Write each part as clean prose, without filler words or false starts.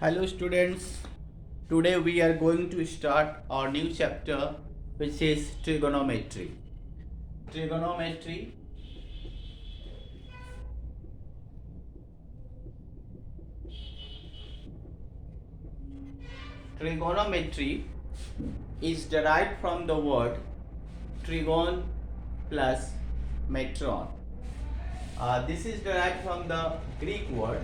Hello students, today we are going to start our new chapter which is trigonometry. Trigonometry Trigonometry is derived from the word trigon plus metron. This is derived from the Greek word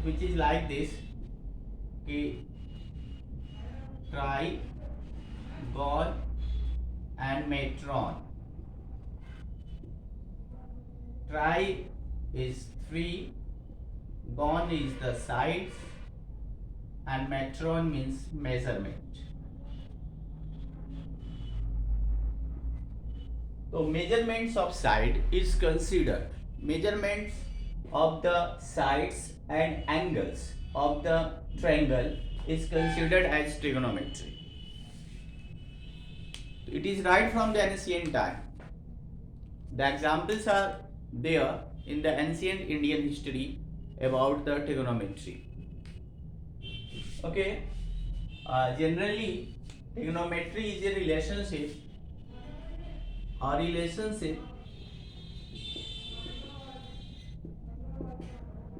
which is like this कि trigon and metron. Tri is 3, gon is the sides, and metron means measurement. So measurements of side is considered. Measurements of the sides and angles of the triangle is considered as trigonometry. It is right from the ancient time. The examples are there in the ancient Indian history about the trigonometry. Okay, generally trigonometry is a relationship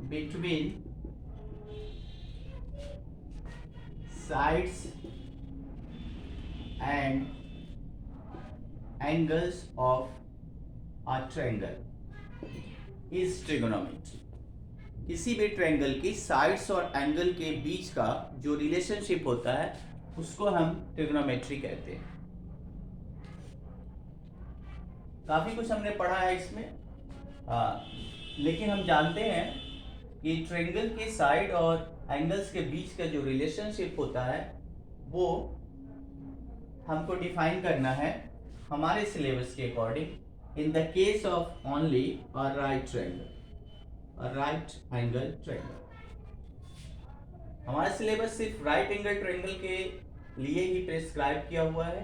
between sides and angles of a triangle is trigonometry. किसी भी triangle की sides और angle के बीच का जो relationship होता है उसको हम ट्रिग्नोमेट्री कहते हैं. काफी कुछ हमने पढ़ा है इसमें, लेकिन हम जानते हैं कि ट्रायंगल के साइड और एंगल्स के बीच का जो रिलेशनशिप होता है वो हमको डिफाइन करना है हमारे सिलेबस के according in the case of only a right angle triangle. हमारा सिलेबस सिर्फ राइट एंगल ट्रायंगल के लिए ही प्रिस्क्राइब किया हुआ है,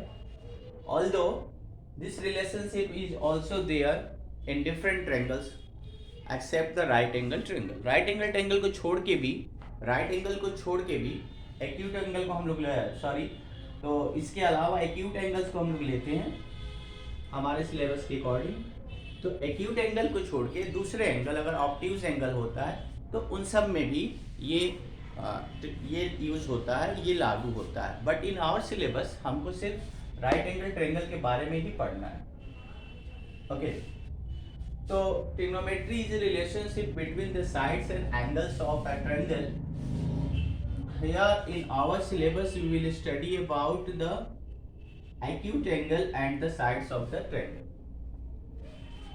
although this relationship is also there in different triangles except the right angle triangle. Right angle triangle को छोड़ के भी एक्यूट एंगल को हम लोग तो इसके अलावा एक्यूट एंगल्स को हम लोग लेते हैं हमारे सिलेबस के अकॉर्डिंग. तो एक्यूट एंगल को छोड़ के दूसरे एंगल अगर ऑब्ट्यूज एंगल होता है तो उन सब में भी ये यूज होता है, ये लागू होता है. बट इन आवर सिलेबस हमको सिर्फ राइट एंगल ट्रायंगल के बारे में ही पढ़ना है. ओके, तो trigonometry is a relationship between the sides and angles of a triangle. Here in our syllabus we will study about the acute angle and the sides of the triangle.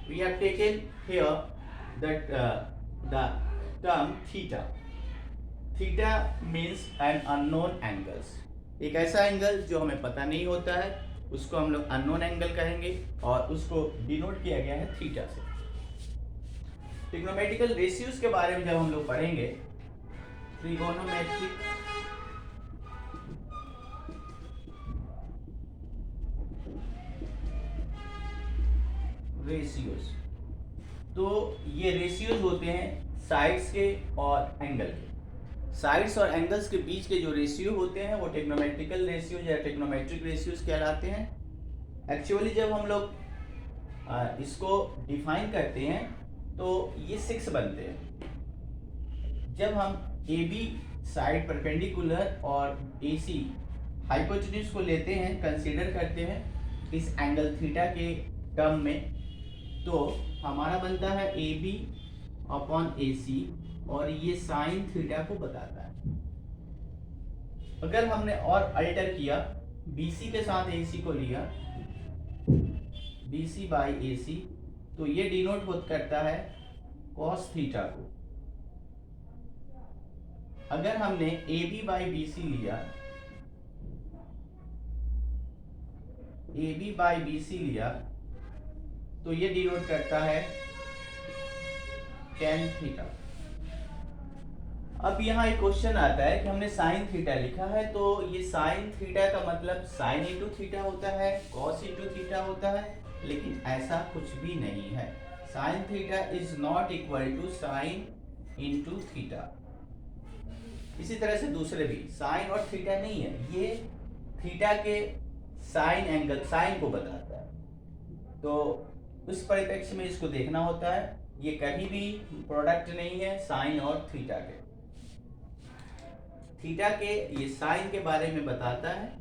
We have taken here that the term theta. Theta means an unknown angles. एक ऐसा angle जो हमें पता नहीं होता है उसको हम लोग अननोन एंगल कहेंगे और उसको डिनोट किया गया है थीटा से. ट्रिग्नोमेट्रिकल रेशियोज के बारे में जब हम लोग पढ़ेंगे, ट्रिगोनोमेट्रिक रेशियोज, तो ये रेशियोज होते हैं साइड्स के और एंगल के. साइड्स और एंगल्स के बीच के जो रेशियो होते हैं वो ट्रिग्नोमेट्रिकल रेशियोज या ट्रिग्नोमेट्रिक रेशियोज कहलाते हैं. एक्चुअली जब हम लोग इसको डिफाइन करते हैं तो ये 6 बनते हैं. जब हम AB साइड परपेंडिकुलर और AC हाइपोटेन्यूज को लेते हैं, कंसीडर करते हैं इस एंगल थीटा के टर्म में, तो हमारा बनता है AB अपॉन AC और ये साइन थीटा को बताता है. अगर हमने और अल्टर किया, BC के साथ AC को लिया, BC बाई AC, तो ये डिनोट करता है cos थीटा को. अगर हमने AB बाई BC लिया तो ये डिनोट करता है tan थीटा. अब यहाँ एक क्वेश्चन आता है कि हमने साइन थीटा लिखा है, तो ये साइन थीटा का मतलब साइन इंटू थीटा होता है, कॉस इंटू थीटा होता है, लेकिन ऐसा कुछ भी नहीं है. Sine theta is not equal to sine into theta. इसी तरह से दूसरे भी साइन और थीटा नहीं है, ये थीटा के साइन एंगल, साइन को बताता है। तो उस परिप्रेक्ष्य में इसको देखना होता है, ये कभी भी प्रोडक्ट नहीं है साइन और थीटा के। थीटा के ये साइन के बारे में बताता है।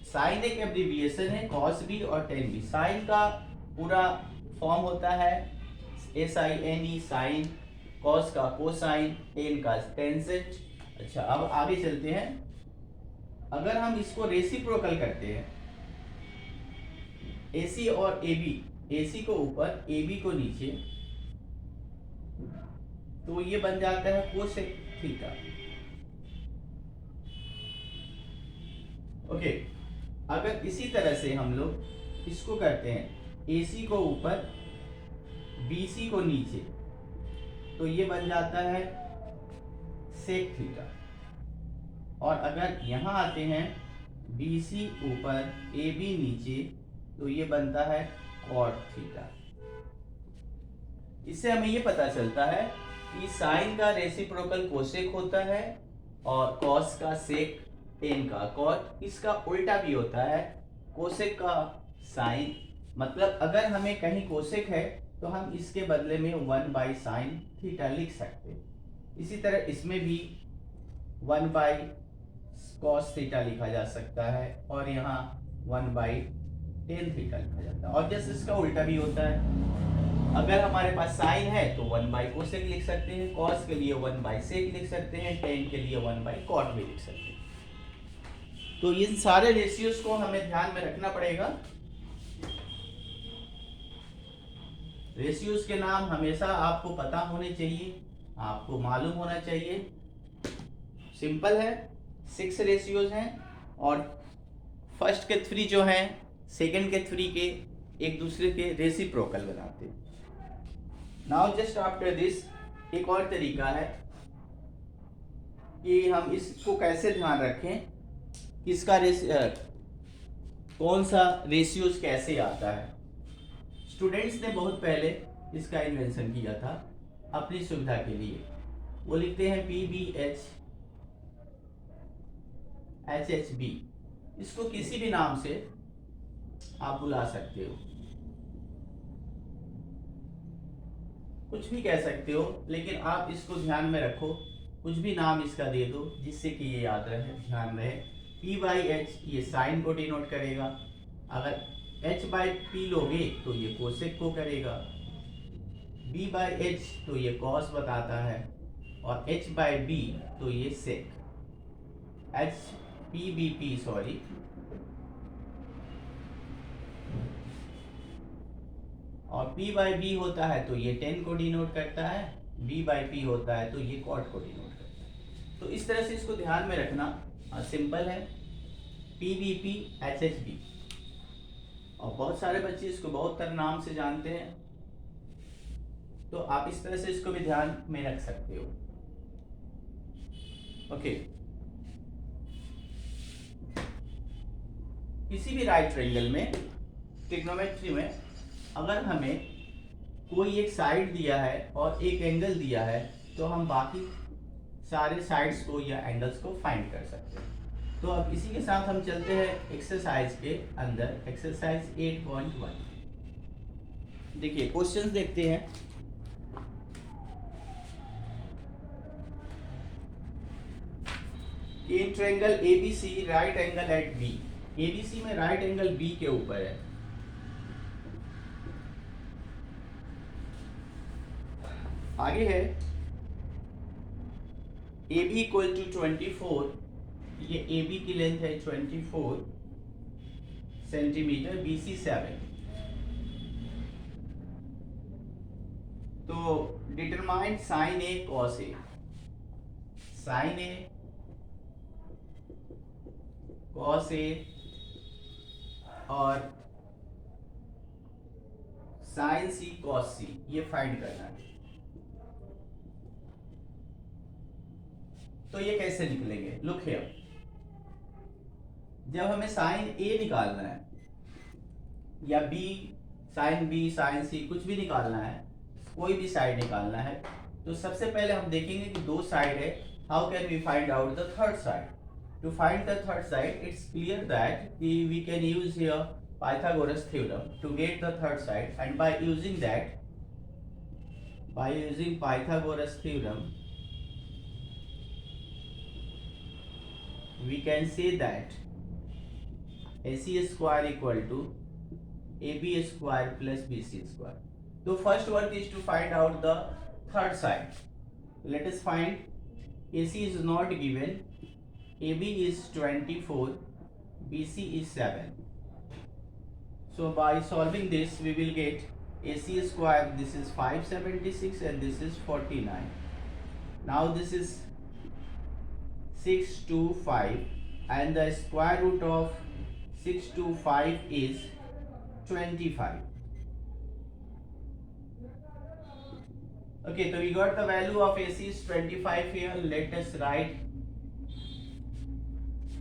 साइन एक एब्रिविएशन है कॉस भी और टेन भी। साइन का पूरा फॉर्म होता है SINE साइन, कॉस का कोसाइन, टेन का टेंजेंट। अच्छा, अब आगे चलते हैं। अगर हम इसको रेसिप्रोकल करते हैं, AC और AB, AC को ऊपर AB को नीचे, तो ये बन जाता है कोसेक थीटा। ओके, अगर इसी तरह से हम लोग इसको करते हैं, AC को ऊपर BC को नीचे, तो ये बन जाता है सेक थीटा। और अगर यहाँ आते हैं BC ऊपर AB नीचे, तो ये बनता है कॉट थीटा। इससे हमें ये पता चलता है कि साइन का रेसिप्रोकल कोसेक होता है और कॉस का सेक, टेन का कॉट। इसका उल्टा भी होता है, कोसेक का साइन। मतलब अगर हमें कहीं कोसेक है तो हम इसके बदले में 1/sin थीटा लिख सकते हैं। इसी तरह इसमें भी 1/cos थीटा लिखा जा सकता है और यहाँ 1/tan थीटा लिखा जाता है। और जैसे इसका उल्टा भी होता है, अगर हमारे पास साइन है तो 1/cosec लिख सकते हैं, cos के लिए 1/sec लिख सकते हैं, tan के लिए 1/cot भी लिख सकते हैं। तो इन सारे रेशियोज को हमें ध्यान में रखना पड़ेगा। रेशियोज के नाम हमेशा आपको पता होने चाहिए, आपको मालूम होना चाहिए। सिंपल है, 6 रेशियोज हैं और फर्स्ट के 3 जो हैं सेकंड के 3 के एक दूसरे के रेसिप्रोकल बनाते हैं। नाउ जस्ट आफ्टर दिस एक और तरीका है कि हम इसको कैसे ध्यान रखें, इसका कौन सा रेशियोज कैसे आता है। स्टूडेंट्स ने बहुत पहले इसका इन्वेंशन किया था अपनी सुविधा के लिए। वो लिखते हैं PBH HHB। इसको किसी भी नाम से आप बुला सकते हो, कुछ भी कह सकते हो, लेकिन आप इसको ध्यान में रखो, कुछ भी नाम इसका दे दो जिससे कि ये याद रहे, ध्यान रहे। P/H ये साइन को डिनोट करेगा, अगर H/P लोगे तो ये कोसेक को करेगा, B/H तो ये कॉस बताता है और H/B तो ये सेक। HPBP सॉरी, और P/B होता है तो ये टेन को डिनोट करता है, B/P होता है तो ये कॉट को डिनोट करता है। तो इस तरह से इसको ध्यान में रखना, सिंपल है PBP HHB। और बहुत सारे बच्चे इसको बहुत तरह नाम से जानते हैं, तो आप इस तरह से इसको भी ध्यान में रख सकते हो। ओके, किसी भी राइट ट्रायंगल में ट्रिग्नोमेट्री में अगर हमें कोई एक साइड दिया है और एक एंगल दिया है, तो हम बाकी सारे साइड्स को या एंगल्स को फाइंड कर सकते हैं। तो अब इसी के साथ हम चलते हैं एक्सरसाइज के अंदर, एक्सरसाइज 8.1। देखिए क्वेश्चंस देखते हैं। In triangle ABC right angle at B। ABC में राइट एंगल B के ऊपर है। आगे है AB इक्वल टू 24, ये AB की लेंथ है 24 सेंटीमीटर, BC 7। तो determine sine A cos A। Sine A cos A और साइन C कॉस C, ये फाइंड करना है। तो ये कैसे निकलेंगे, लुक हियर। जब हमें साइन A निकालना है या B, sine B, sine C कुछ भी निकालना है, कोई भी साइड निकालना है, तो सबसे पहले हम देखेंगे कि दो साइड है, how can we find out the third side. To find the third side it's clear that we can use here Pythagoras theorem to get the third side, and by using Pythagoras theorem we can say that AC square equal to AB square plus BC square. So first work is to find out the third side. Let us find AC is not given, AB is 24, BC is 7. So by solving this we will get AC square, this is 576 and this is 49. Now this is 625 and the square root of 625 is 25. Okay, so we got the value of AC is 25 here. Let us write.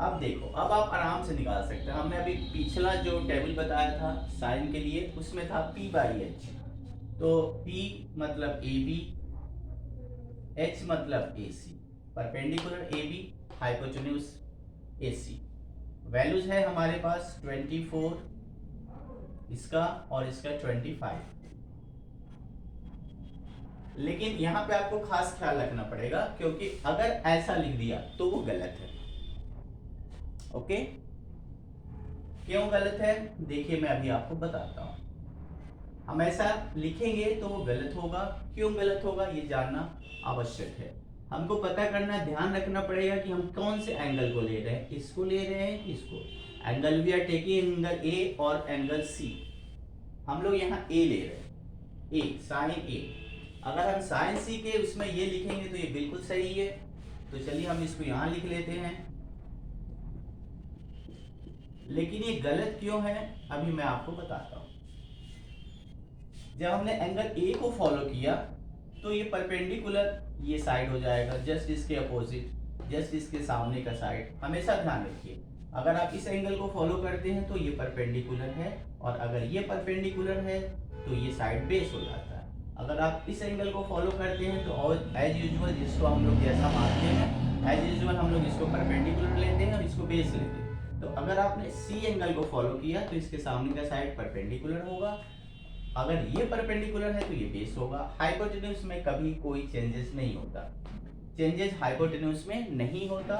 अब देखो, अब आप आराम से निकाल सकते हैं. हमने अभी पिछला जो टेबल बताया था साइन के लिए, उसमें था P बाई H. तो P मतलब AB, H मतलब AC, perpendicular AB, hypotenuse AC. Values है हमारे पास 24 इसका और इसका 25. लेकिन यहाँ पे आपको खास ख्याल रखना पड़ेगा, क्योंकि अगर ऐसा लिख दिया तो वो गलत है. ओके, क्यों गलत है देखिए, मैं अभी आपको बताता हूं. हम ऐसा लिखेंगे तो वो गलत होगा. क्यों गलत होगा ये जानना आवश्यक है. हमको पता करना, ध्यान रखना पड़ेगा कि हम कौन से एंगल को ले रहे हैं. इसको ले रहे हैं, इसको. Angle we are taking angle A और एंगल सी. हम लोग यहाँ ए ले रहे हैं, ए साइन ए. अगर हम साइन सी के उसमें ये लिखेंगे तो ये बिल्कुल सही है. तो चलिए हम इसको यहाँ लिख लेते हैं. लेकिन ये गलत क्यों है अभी मैं आपको बताता हूं. जब हमने एंगल ए को फॉलो किया तो ये परपेंडिकुलर ये साइड हो जाएगा, जस्ट इसके अपोजिट, जस्ट इसके सामने का साइड. हमेशा ध्यान रखिए, अगर आप इस एंगल को फॉलो करते हैं तो ये परपेंडिकुलर है, और अगर ये परपेंडिकुलर है तो ये साइड बेस हो जाता है. अगर आप इस एंगल को फॉलो करते हैं तो और एज यूजुअल जिसको हम लोग जैसा मानते हैं, एज यूजुअल हम लोग इसको परपेंडिकुलर लेते हैं और इसको बेस लेते हैं. तो अगर आपने सी एंगल को फॉलो किया तो इसके सामने का साइड परपेंडिकुलर होगा. अगर ये परपेंडिकुलर है तो ये बेस होगा. हाइपोटेन्यूज में कभी कोई चेंजेस नहीं होता. चेंजेस हाइपोटेन्यूज में नहीं होता.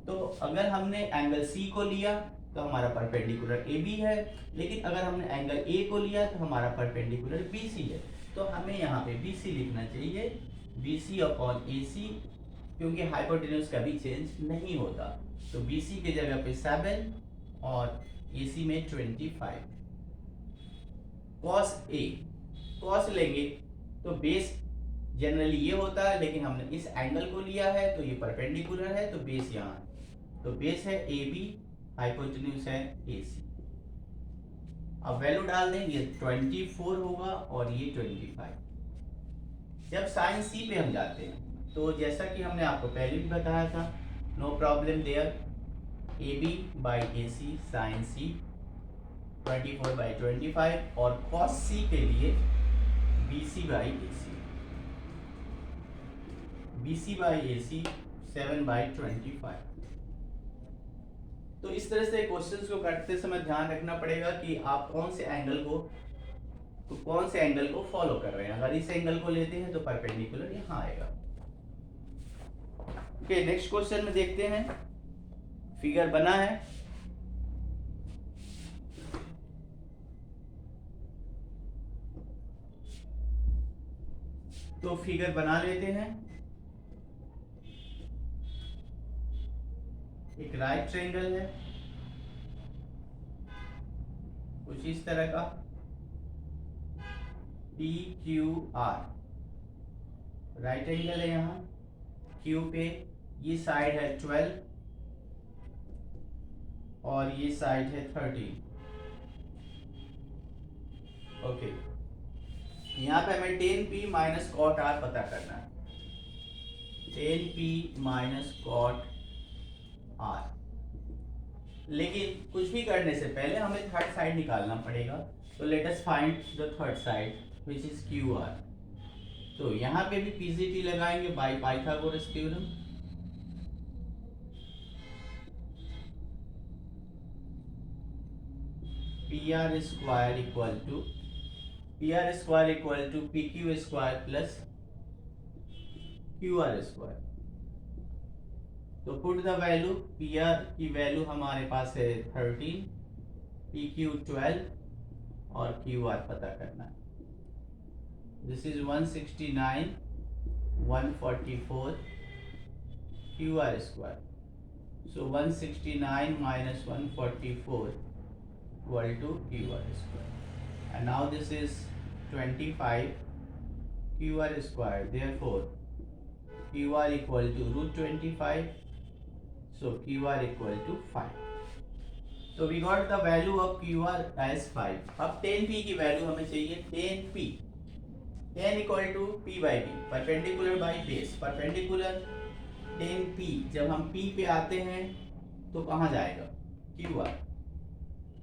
तो अगर हमने एंगल सी को लिया तो हमारा परपेंडिकुलर ए बी है, लेकिन अगर हमने एंगल ए को लिया तो हमारा परपेंडिकुलर बी सी है. तो हमें यहाँ पे बी सी लिखना चाहिए, बी सी अपॉन ए सी, क्योंकि हाइपोटेन्यूज कभी चेंज नहीं होता. तो BC के जगह पे 7 और AC में 25. cos A, cos लेंगे तो बेस जनरली ये होता है, लेकिन हमने इस एंगल को लिया है तो ये परपेंडिकुलर है, तो बेस यहाँ है. तो बेस है AB, हाइपोटेन्यूज है AC. अब वैल्यू डाल दें, ये 24 होगा और ये 25. जब साइन C पे हम जाते हैं तो जैसा कि हमने आपको पहले भी बताया था, no problem there, AB by AC sine C 24 by 25, और cos C के लिए BC by AC, BC by AC 7 by 25. तो इस तरह से क्वेश्चंस को करते समय ध्यान रखना पड़ेगा कि आप कौन से एंगल को फॉलो कर रहे हैं. अगर इस एंगल को लेते हैं तो परपेंडिकुलर यहाँ आएगा. ओके, नेक्स्ट क्वेश्चन में देखते हैं. फिगर बना है. तो फिगर बना लेते हैं. एक राइट ट्रायंगल है कुछ इस तरह का, PQR. राइट एंगल है यहाँ Q पे. ये साइड है 12 और ये साइड है 13. ओके, यहाँ पे हमें 10P माइनस कॉट R पता करना है. 10P minus cot R. लेकिन कुछ भी करने से पहले हमें थर्ड साइड निकालना पड़ेगा. तो let us find the third side which is QR. तो यहाँ पे भी पीजीटी लगाएंगे by Pythagoras theorem. P R square equal to P Q square plus Q R square. तो put the value, P R की वैल्यू हमारे पास है 13, पी क्यू 12 और क्यू आर पता करना है। This is 169 144 Q R square. So 169 minus 144 equal to QR square. And now this is 25 QR square. Therefore, QR equal to root 25. So QR equal to 5. So we got the value of QR as 5. अब 10p की value हमें चाहिए 10p. 10 equal to p by b. Perpendicular by base. Perpendicular 10p जब हम p पे आते हैं तो कहाँ जाएगा?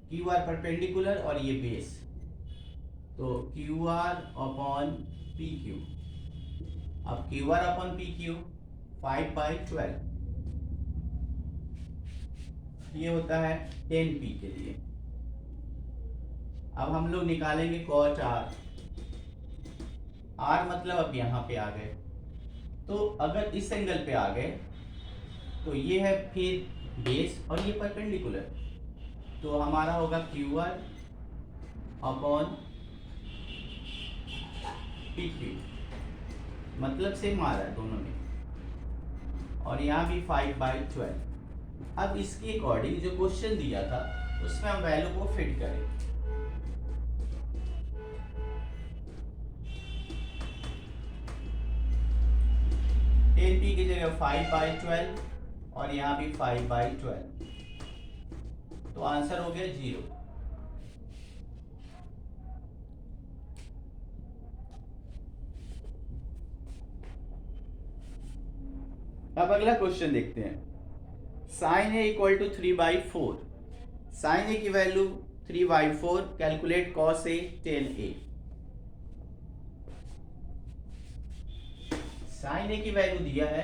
क्यू आर परपेंडिकुलर और ये बेस, तो Q R upon P Q. अब Q R upon P Q 5/12 ये होता है 10p के लिए। अब हम लोग निकालेंगे cot r। r मतलब अब यहाँ पे आ गए, तो अगर इस एंगल पे आ गए तो ये है फिर बेस और ये परपेंडिकुलर, तो हमारा होगा Q R upon P Q, मतलब सेम आ रहा है दोनों में, और यहाँ भी 5/12। अब इसके अकॉर्डिंग जो क्वेश्चन दिया था उसमें हम वैल्यू को फिट करें। टेन पी की जगह 5/12 और यहाँ भी 5/12, तो आंसर हो गया 0। अब अगला क्वेश्चन देखते हैं। Sine A equal to 3/4। Sine A की value 3/4, calculate cos A 10a। Sine A की वैल्यू दिया है,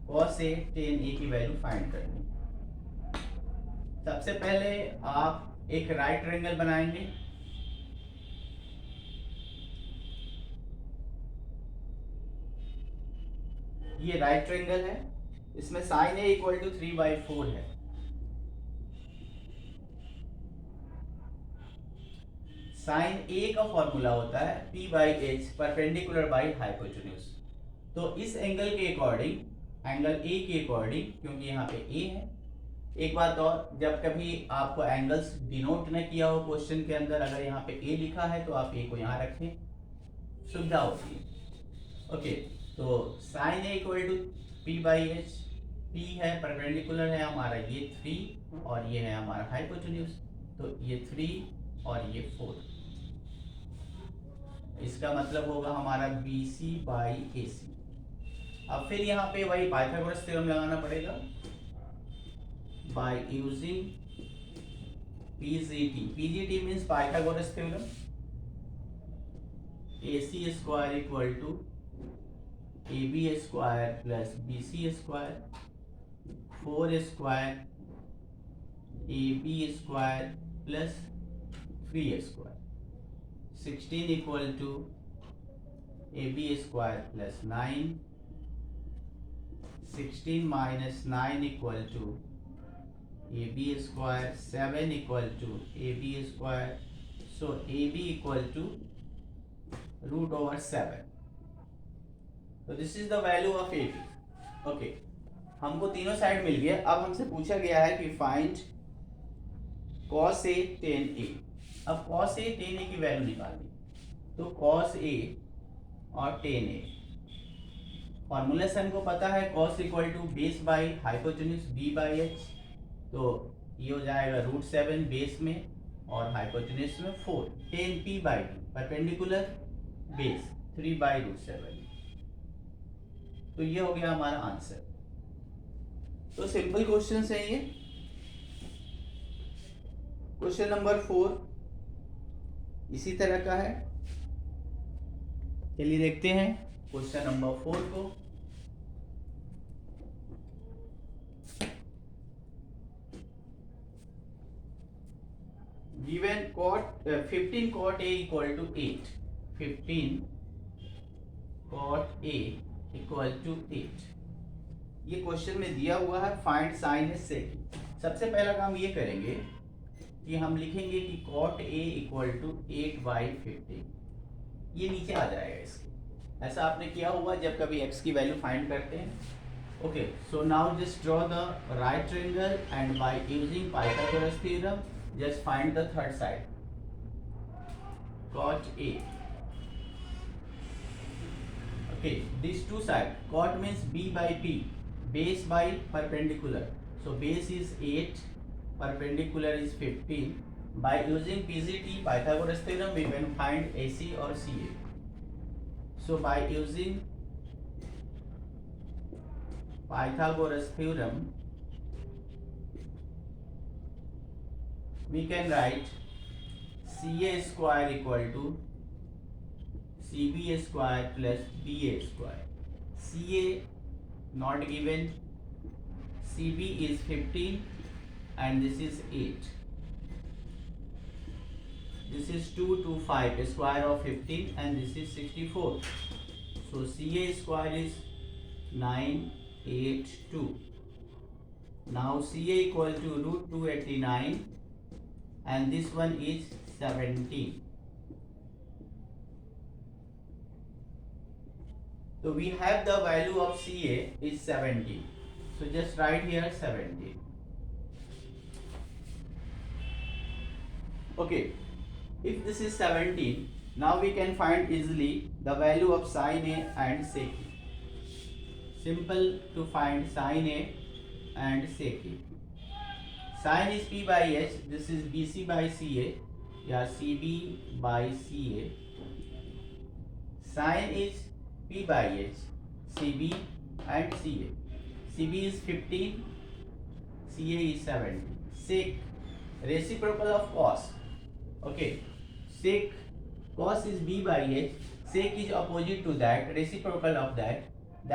कॉस ए 10a की वैल्यू फाइंड करनी। सबसे पहले आप एक राइट ट्रायंगल बनाएंगे। ये राइट ट्रायंगल है, इसमें साइन ए इक्वल टू 3/4 है। साइन ए का फॉर्मूला होता है p/h परपेंडिकुलर बाई हाइपोटेन्यूज। तो इस एंगल के अकॉर्डिंग, एंगल ए के अकॉर्डिंग, क्योंकि यहाँ पे ए है। एक बात और, जब कभी आपको एंगल्स डिनोट न किया हो क्वेश्चन के अंदर, अगर यहाँ पे ए लिखा है तो आप ए को यहाँ रखें, सुविधा होती है। ओके, तो sine A equal to p/h। p है परपेंडिकुलर है हमारा ये 3 और ये है हमारा हाइपोटेन्यूज, तो ये 3 और ये 4। इसका मतलब होगा हमारा BC/AC। अब फिर यहाँ पे वही पाइथागोरस थ्योरम लगाना पड़ेगा by using PGT। PGT means Pythagoras theorem। AC square equal to AB square plus BC square, 4 square AB square plus 3 square, 16 equal to AB square plus 9, 16 minus 9 equal to AB square, 7 equal to AB square, so AB equal to √7। तो this is the value of AB। Okay, हमको तीनों side मिल गया। अब हमसे पूछा गया है कि फाइंड cos A 10A। अब cos A 10A की वैल्यू निकालनी, तो cos A और 10A फॉर्मूला से हमको पता है, cos equal to base by hypotenuse b/h, तो ये हो जाएगा √7 बेस में और हाइपोटेन्यूज में 4, 10p/2 परपेंडिकुलर बेस 3/√7। तो ये हो गया हमारा आंसर। तो सिंपल क्वेश्चन है ये। क्वेश्चन नंबर 4 इसी तरह का है, चलिए देखते हैं। क्वेश्चन नंबर 4 को। Given cot 15 cot A equal to 8, 15 cot A equal to 8, ये क्वेश्चन में दिया हुआ है। फाइंड साइन है सेक। सबसे पहला काम ये करेंगे कि हम लिखेंगे कि cot A इक्वल टू 8/15, ये नीचे आ जाएगा इसके। ऐसा आपने किया होगा जब कभी x की वैल्यू फाइंड करते हैं। Okay, so now just draw the right triangle and by using Pythagoras theorem just find the third side, cot A. Okay, these two sides, cot means b by p, base by perpendicular, so base is 8, perpendicular is 15. By using PGT, Pythagoras theorem, we can find AC or CA. So by using Pythagoras theorem, we can write CA square equal to CB square plus BA square. CA not given, CB is 15 and this is 8. This is 2 to 5, square of 15, and this is 64. So CA square is 982. Now CA equal to root 289. And this one is 17. So we have the value of CA is 17. So just write here 17. Okay, if this is 17, now we can find easily the value of sin A and sec A. Simple to find sin A and sec A. Sin is P by H, this is BC by CA, या CB by CA. Sin is P by H, CB and CA. CB is 15, CA is 70. Sec, reciprocal of cos. Okay, sec, cos is B by H, sec is opposite to that, reciprocal of that.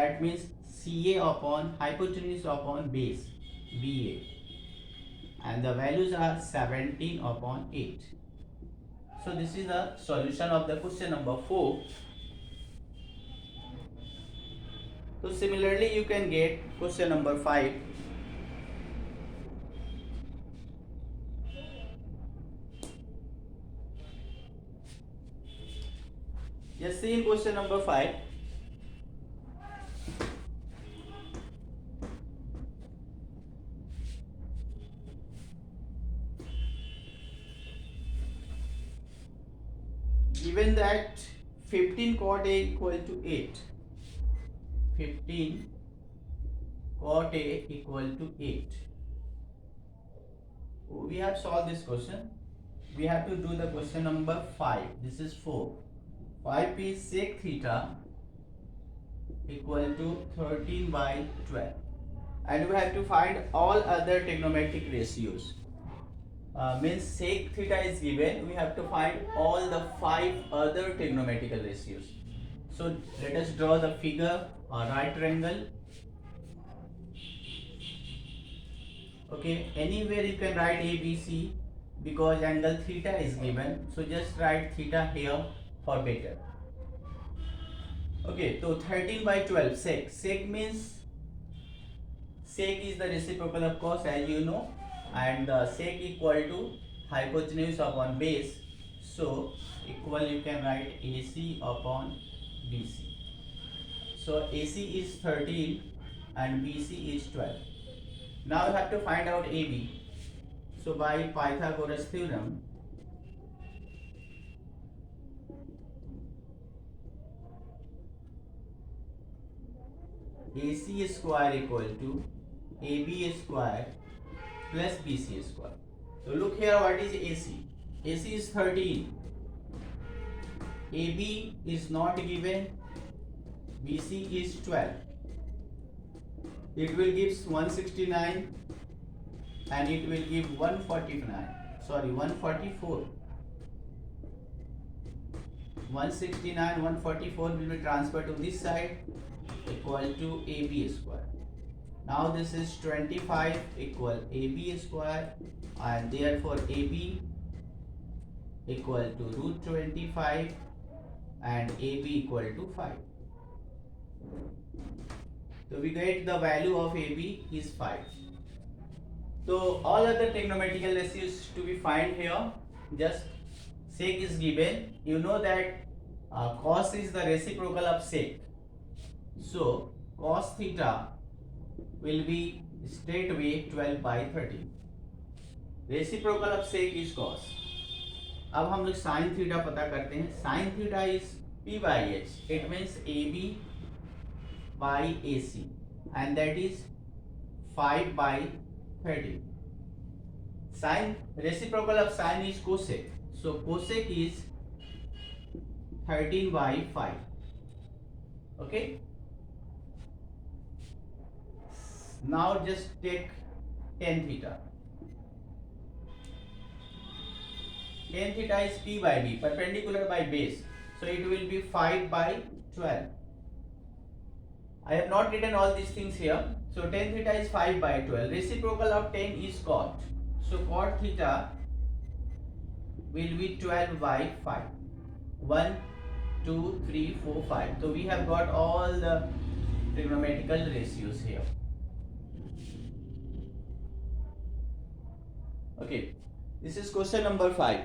That means CA upon hypotenuse upon base, BA. And the values are 17 upon 8. So this is the solution of the question number 4. So similarly you can get question number 5. Just see in question number 5. Given that 15 cot A equal to 8, 15 cot A equal to 8. We have solved this question. We have to do the question number 5. This is 4. 5 is sec theta equal to 13 by 12. And we have to find all other trigonometric ratios. Means sec theta is given, we have to find all the 5 other trigonometrical ratios. So let us draw the figure, a right triangle. Okay, anywhere you can write ABC because angle theta is given, so just write theta here for better. Okay, so 13 by 12 sec. Sec means sec is the reciprocal of cos, as you know, and sec equal to hypotenuse upon base, so equal you can write AC upon BC. So AC is 13 and BC is 12. Now you have to find out AB. So by Pythagoras theorem, AC square equal to AB square plus BC square. So look here, what is AC? AC is 13. AB is not given. BC is 12. It will give 169 and it will give 144. 169 144 will be transferred to this side, equal to AB square. Now this is 25 equal AB square, and therefore AB equal to root 25 and AB equal to 5. So we get the value of AB is 5. So all other trigonometrical ratios to be find here, just sec is given. You know that cos is the reciprocal of sec. So cos theta will be straight away 12 by 13. Reciprocal of sec is cos. अब हम लोग sin theta पता करते हैं. Sin theta is P by H. It means AB by AC, and that is 5 by 13. Sin reciprocal of sin is cosec. So cosec is 13 by 5. Okay. Now just take tan theta. Tan theta is P by B, perpendicular by base. So it will be 5 by 12. I have not written all these things here. So tan theta is 5 by 12. Reciprocal of tan is cot. So cot theta will be 12 by 5. 1, 2, 3, 4, 5. So we have got all the trigonometrical ratios here. Okay, this is question number 5.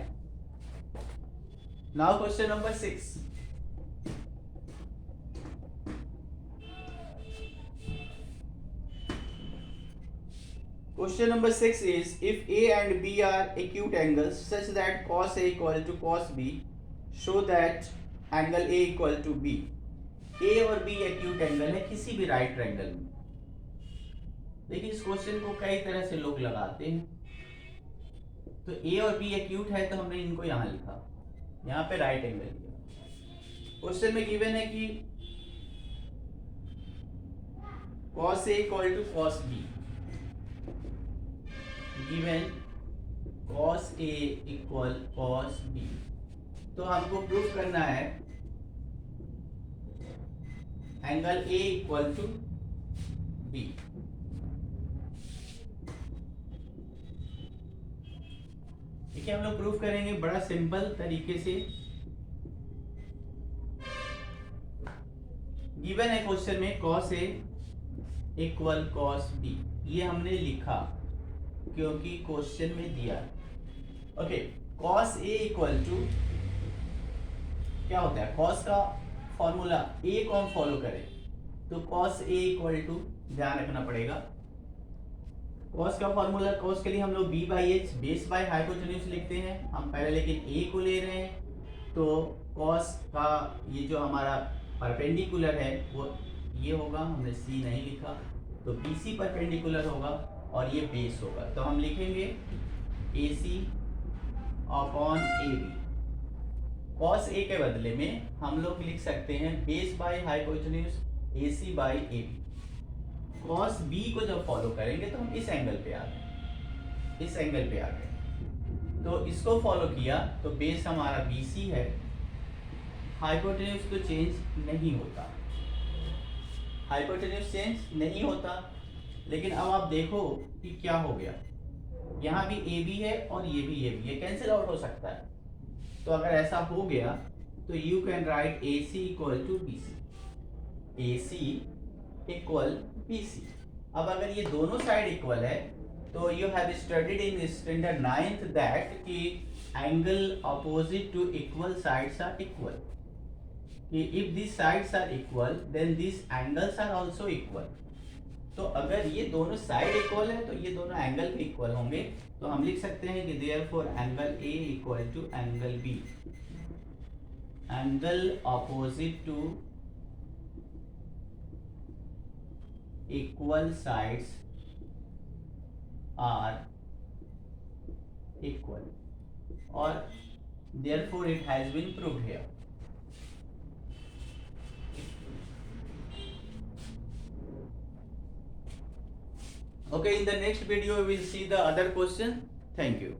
Now question number 6. Question number 6 is, if A and B are acute angles such that cos A equal to cos B, show that angle A equal to B. A और B acute angle है किसी भी right triangle में. देखिए इस question को कई तरह से लोग लगाते हैं. तो A और B acute है तो हमने इनको यहाँ लिखा, यहाँ पे right angle लिया. क्वेश्चन में गिवन है कि cos A equal to cos B. Given cos A equal cos B. तो हमको प्रूफ करना है angle A equal to B. ठीक है, हम लोग प्रूफ करेंगे बड़ा सिंपल तरीके से. गिवन है क्वेश्चन में cos A equal cos B. ये हमने लिखा क्योंकि क्वेश्चन में दिया. Okay, cos A equal to क्या होता है? cos का फॉर्मूला A को हम फॉलो करें तो cos A इक्वल टू, ध्यान रखना पड़ेगा, cos का फॉर्मूला, cos के लिए हम लोग B by H base by hypotenuse लिखते हैं. हम पहले लेकिन A को ले रहे हैं तो cos का ये जो हमारा परपेंडिकुलर है वो ये होगा, हमने C नहीं लिखा, तो BC परपेंडिकुलर होगा और ये बेस होगा. तो हम लिखेंगे AC upon AB. cos A के बदले में हम लोग लिख सकते हैं बेस बाय हाइपोटेन्यूज AC बाय AB. cos B को जब फॉलो करेंगे तो हम इस एंगल पे आ गए, इस एंगल पे आ गए. तो इसको फॉलो किया तो बेस हमारा BC है, हाइपोटेन्यूज तो चेंज नहीं होता, हाइपोटेन्यूज चेंज नहीं होता. लेकिन अब आप देखो कि क्या हो गया, यहाँ भी AB है और ये भी AB है, कैंसिल आउट हो सकता है. तो अगर ऐसा हो गया तो you can write AC equal to BC, AC equal BC. अब अगर ये दोनों साइड इक्वल है तो you have studied in standard 9th that कि angle opposite to equal sides are equal. If this sides are equal then this angles are also equal. तो अगर ये दोनों साइड इक्वल है तो ये दोनों एंगल भी इक्वल होंगे. तो हम लिख सकते हैं कि therefore angle A equal to angle B, angle opposite to equal sides are equal, और therefore it has been proved here. Okay, in the next video we will see the other question. Thank you.